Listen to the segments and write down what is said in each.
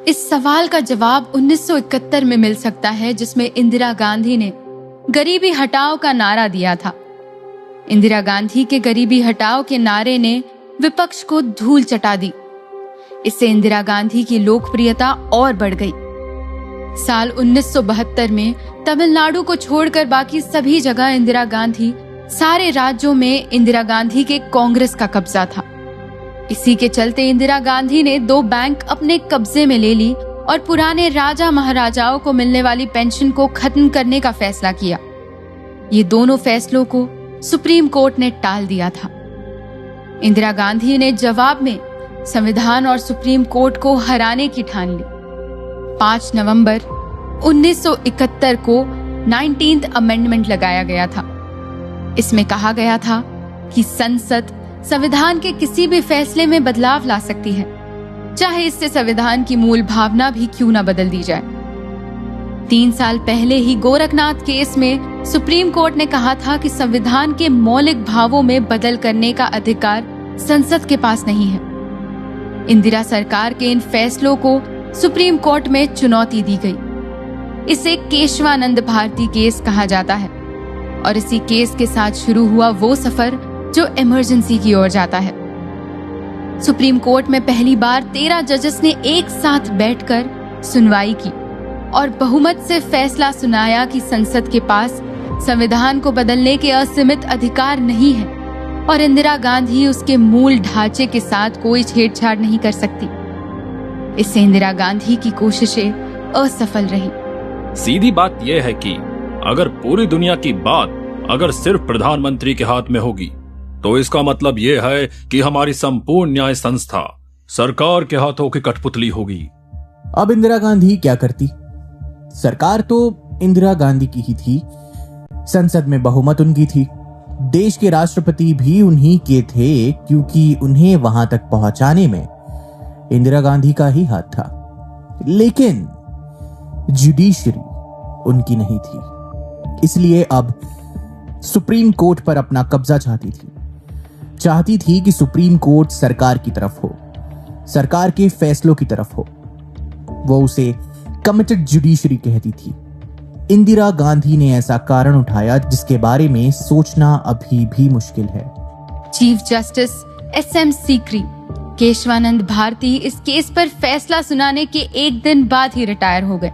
इस सवाल का जवाब 1971 में मिल सकता है, जिसमें इंदिरा गांधी ने गरीबी हटाओ का नारा दिया था। इंदिरा गांधी के गरीबी हटाओ के नारे ने विपक्ष को धूल चटा दी। इससे इंदिरा गांधी की लोकप्रियता और बढ़ गई। साल 1972 में तमिलनाडु को छोड़कर बाकी सभी जगह इंदिरा गांधी, सारे राज्यों में इंदिरा गांधी के कांग्रेस का कब्जा था। इसी के चलते इंदिरा गांधी ने 2 बैंक अपने कब्जे में ले ली और पुराने राजा महाराजाओं को मिलने वाली पेंशन को खत्म करने का फैसला किया। ये दोनों फैसलों को सुप्रीम कोर्ट ने टाल दिया था। इंदिरा गांधी ने जवाब में संविधान और सुप्रीम कोर्ट को हराने की ठान ली। 5 नवंबर 1971 को 19th अमेंडमेंट लगाया गया था। इसमें कहा गया था कि संसद संविधान के किसी भी फैसले में बदलाव ला सकती है, चाहे इससे संविधान की मूल भावना भी क्यों न बदल दी जाए। 3 साल पहले ही गोरखनाथ केस में सुप्रीम कोर्ट ने कहा था कि संविधान के मौलिक भावों में बदल करने का अधिकार संसद के पास नहीं है। इंदिरा सरकार के इन फैसलों को सुप्रीम कोर्ट में चुनौती दी गई। इसे केशवानंद भारती केस कहा जाता है और इसी केस के साथ शुरू हुआ वो सफर जो इमरजेंसी की ओर जाता है। सुप्रीम कोर्ट में पहली बार 13 जजेस ने एक साथ बैठकर सुनवाई की और बहुमत से फैसला सुनाया कि संसद के पास संविधान को बदलने के असीमित अधिकार नहीं है और इंदिरा गांधी उसके मूल ढांचे के साथ कोई छेड़छाड़ नहीं कर सकती। इससे इंदिरा गांधी की कोशिशें असफल रही। सीधी बात यह है कि अगर पूरी दुनिया की बात अगर सिर्फ प्रधानमंत्री के हाथ में होगी तो इसका मतलब यह है कि हमारी संपूर्ण न्याय संस्था सरकार के हाथों की कठपुतली होगी। अब इंदिरा गांधी क्या करती? सरकार तो इंदिरा गांधी की ही थी, संसद में बहुमत उनकी थी, देश के राष्ट्रपति भी उन्हीं के थे, क्योंकि उन्हें वहां तक पहुंचाने में इंदिरा गांधी का ही हाथ था। लेकिन जुडिशरी उनकी नहीं थी, इसलिए अब सुप्रीम कोर्ट पर अपना कब्जा चाहती थी कि सुप्रीम कोर्ट सरकार की तरफ हो, सरकार के फैसलों की तरफ हो। वो उसे कमिटेड जुडिशरी कहती थी। इंदिरा गांधी ने ऐसा कारण उठाया जिसके बारे में सोचना अभी भी मुश्किल है। Chief justice SM Sikri Kesavananda Bharati इस केस पर फैसला सुनाने के एक दिन बाद ही रिटायर हो गए।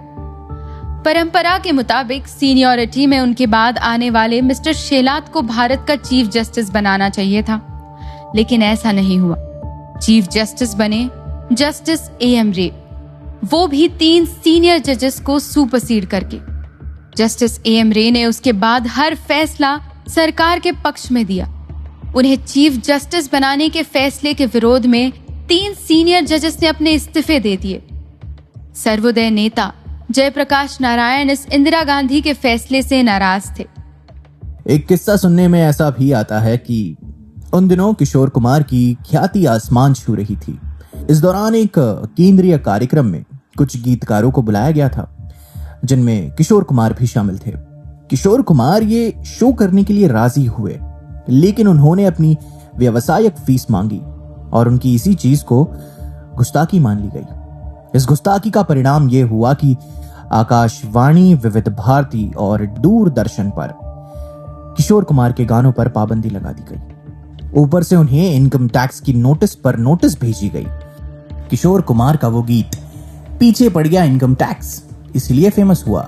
परंपरा के मुताबिक सीनियरिटी में उनके बाद आने वाले मिस्टर शेलात को भारत का चीफ जस्टिस बनाना चाहिए था, लेकिन ऐसा नहीं हुआ। चीफ जस्टिस बने जस्टिस AM रे, वो भी 3 सीनियर जजेस को सुपरसीड करके। जस्टिस AM रे ने उसके बाद हर फैसला सरकार के पक्ष में दिया। उन्हें चीफ जस्टिस बनाने के फैसले के विरोध में 3 सीनियर जजेस ने अपने इस्तीफे दे दिए। सर्वोदय नेता जयप्रकाश नारायण इस इंदिरा गांधी के फैसले से नाराज थे। एक किस्सा सुनने में ऐसा भी आता है कि उन दिनों किशोर कुमार की ख्याति आसमान छू रही थी। इस दौरान एक केंद्रीय कार्यक्रम में कुछ गीतकारों को बुलाया गया था, जिनमें किशोर कुमार भी शामिल थे। किशोर कुमार ये शो करने के लिए राजी हुए, लेकिन उन्होंने अपनी व्यावसायिक फीस मांगी और उनकी इसी चीज को गुस्ताखी मान ली गई। इस गुस्ताखी का परिणाम यह हुआ कि आकाशवाणी, विविध भारती और दूरदर्शन पर किशोर कुमार के गानों पर पाबंदी लगा दी गई। ऊपर से उन्हें इनकम टैक्स की नोटिस पर नोटिस भेजी गई। किशोर कुमार का वो गीत पीछे पड़ गया इनकम टैक्स इसलिए फेमस हुआ।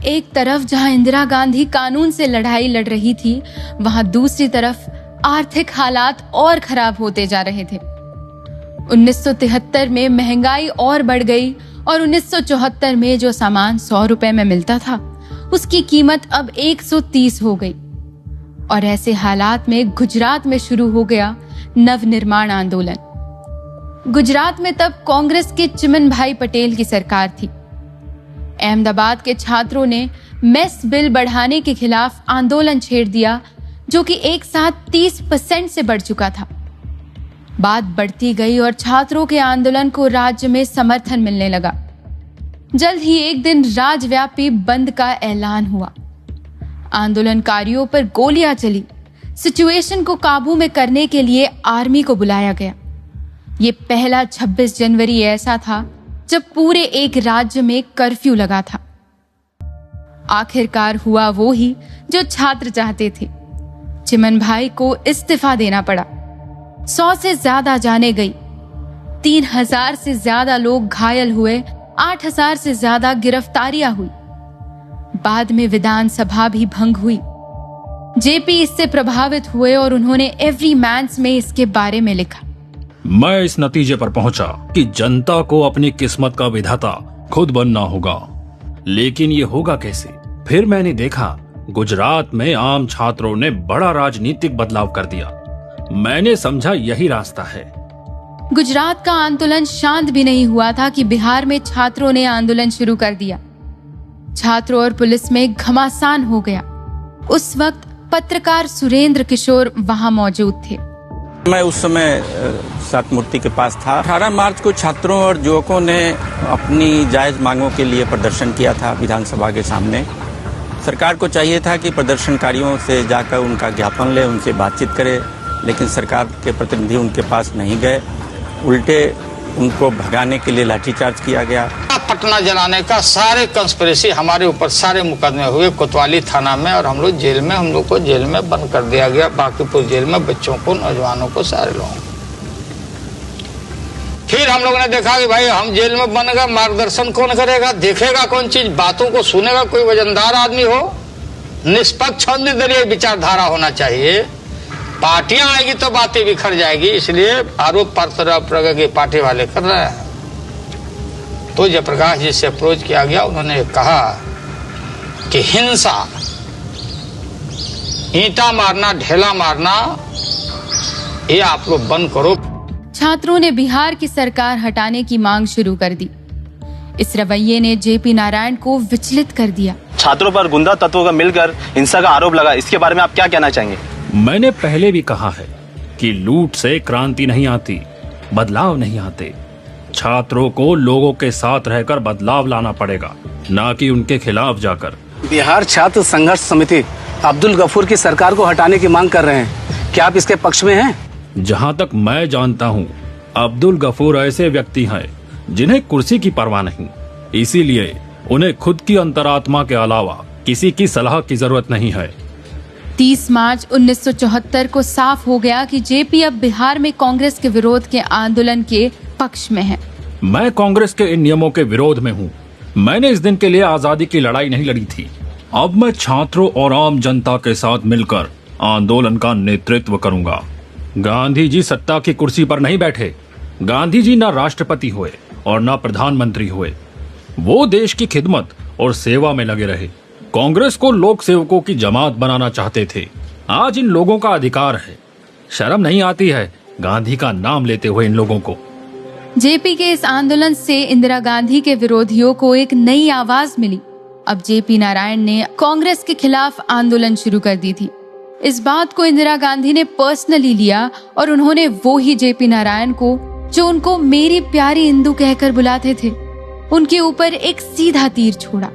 एक तरफ जहां इंदिरा गांधी कानून से लड़ाई लड़ रही थी, वहां दूसरी तरफ आर्थिक हालात और खराब होते जा रहे थे। 1973 में महंगाई और बढ़ गई और 1974 में जो सामान 100 रुपए में मिलता था, उसकी कीमत अब 130 हो गई। और ऐसे हालात में गुजरात में शुरू हो गया नवनिर्माण आंदोलन। गुजरात में तब कांग्रेस के चिमन भाई पटेल की सरकार थी। अहमदाबाद के छात्रों ने मेस बिल बढ़ाने के खिलाफ आंदोलन छेड़ दिया, जो कि एक साथ 30% से बढ़ चुका था। बात बढ़ती गई और छात्रों के आंदोलन को राज्य में समर्थन मिलने लगा। जल्द ही एक दिन राज्यव्यापी बंद का ऐलान हुआ। आंदोलनकारियों पर गोलियां चली। सिचुएशन को काबू में करने के लिए आर्मी को बुलाया गया। ये पहला 26 जनवरी ऐसा था जब पूरे एक राज्य में कर्फ्यू लगा था। आखिरकार हुआ वो ही जो छात्र चाहते थे। चिमन भाई को इस्तीफा देना पड़ा। 100 से ज्यादा जाने गई, 3000 से ज्यादा लोग घायल हुए, 8000 से ज्यादा गिरफ्तारियां हुई। बाद में विधानसभा भी भंग हुई। जेपी इससे प्रभावित हुए और उन्होंने एवरी मैन्स में इसके बारे में लिखा। मैं इस नतीजे पर पहुंचा कि जनता को अपनी किस्मत का विधाता खुद बनना होगा। लेकिन ये होगा कैसे? फिर मैंने देखा गुजरात में आम छात्रों ने बड़ा राजनीतिक बदलाव कर दिया। मैंने समझा यही रास्ता है। गुजरात का आंदोलन शांत भी नहीं हुआ था कि बिहार में छात्रों ने आंदोलन शुरू कर दिया। छात्रों और पुलिस में घमासान हो गया। उस वक्त पत्रकार सुरेंद्र किशोर वहां मौजूद थे। मैं उस समय सतमूर्ति के पास था। 18 मार्च को छात्रों और युवकों ने अपनी जायज मांगों के लिए प्रदर्शन किया था विधानसभा के सामने। सरकार को चाहिए था कि प्रदर्शनकारियों से जाकर उनका ज्ञापन ले, उनसे बातचीत करे, लेकिन सरकार के प्रतिनिधि उनके पास नहीं गए। उल्टे उनको भगाने के लिए लाठीचार्ज किया गया। पटना जलाने का सारे कंस्पिरेसी हमारे ऊपर सारे मुकदमे हुए कोतवाली थाना में, और हम लोग जेल में, हम लोग को जेल में बंद कर दिया गया। बांकीपुर जेल में बच्चों को, नौजवानों को, सारे लोगों को। फिर हम लोगों ने देखा कि भाई हम जेल में बन गए, मार्गदर्शन कौन करेगा, देखेगा कौन चीज, बातों को सुनेगा कोई वजनदार आदमी हो, निष्पक्ष और निर्दलीय विचारधारा होना चाहिए। पार्टियां आएगी तो बातें बिखर जाएगी, इसलिए आरोप प्रत्यारोप की पार्टी वाले कर रहे हैं। तो जयप्रकाश जी से अप्रोच किया गया। उन्होंने कहा कि हिंसा, ईंटा मारना, ढेला मारना, ये आप लोग बंद करो। छात्रों ने बिहार की सरकार हटाने की मांग शुरू कर दी। इस रवैये ने जेपी नारायण को विचलित कर दिया। छात्रों पर गुंडा तत्वों का मिलकर हिंसा का आरोप लगा, इसके बारे में आप क्या कहना चाहेंगे? मैंने पहले भी कहा है कि लूट से क्रांति नहीं आती, बदलाव नहीं आते। छात्रों को लोगों के साथ रहकर बदलाव लाना पड़ेगा, ना कि उनके खिलाफ जाकर। बिहार छात्र संघर्ष समिति अब्दुल गफूर की सरकार को हटाने की मांग कर रहे हैं, क्या आप इसके पक्ष में हैं? जहां तक मैं जानता हूं, अब्दुल गफूर ऐसे व्यक्ति हैं जिन्हें कुर्सी की परवाह नहीं, इसीलिए उन्हें खुद की अंतरात्मा के अलावा किसी की सलाह की जरूरत नहीं है। 30 मार्च 1974 को साफ हो गया कि जेपी अब बिहार में कांग्रेस के विरोध के आंदोलन के पक्ष में है। मैं कांग्रेस के इन नियमों के विरोध में हूँ। मैंने इस दिन के लिए आजादी की लड़ाई नहीं लड़ी थी। अब मैं छात्रों और आम जनता के साथ मिलकर आंदोलन का नेतृत्व करूंगा। गांधी जी सत्ता की कुर्सी पर नहीं बैठे। गांधी जी न राष्ट्रपति हुए और न प्रधानमंत्री हुए। वो देश की खिदमत और सेवा में लगे रहे। कांग्रेस को लोक सेवकों की जमात बनाना चाहते थे। आज इन लोगों का अधिकार है। शर्म नहीं आती है गांधी का नाम लेते हुए इन लोगों को। जेपी के इस आंदोलन से इंदिरा गांधी के विरोधियों को एक नई आवाज मिली। अब जेपी नारायण ने कांग्रेस के खिलाफ आंदोलन शुरू कर दी थी। इस बात को इंदिरा गांधी ने पर्सनली लिया और उन्होंने वो ही जेपी नारायण को, जो उनको मेरी प्यारी इंदु कहकर बुलाते थे, उनके ऊपर एक सीधा तीर छोड़ा।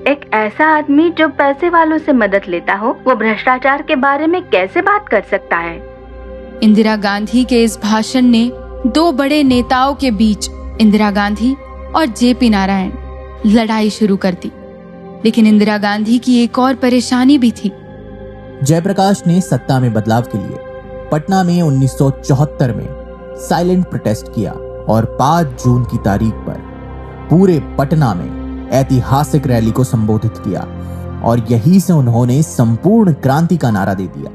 एक ऐसा आदमी जो पैसे वालों से मदद लेता हो, वो भ्रष्टाचार के बारे में कैसे बात कर सकता है? इंदिरा गांधी के इस भाषण ने दो बड़े नेताओं के बीच, इंदिरा गांधी और जेपी नारायण, लड़ाई शुरू कर दी। लेकिन इंदिरा गांधी की एक और परेशानी भी थी। जयप्रकाश ने सत्ता में बदलाव के लिए पटना में 1974 में साइलेंट प्रोटेस्ट किया और 5 जून की तारीख पर पूरे पटना में ऐतिहासिक रैली को संबोधित किया और यहीं से उन्होंने संपूर्ण क्रांति का नारा दे दिया।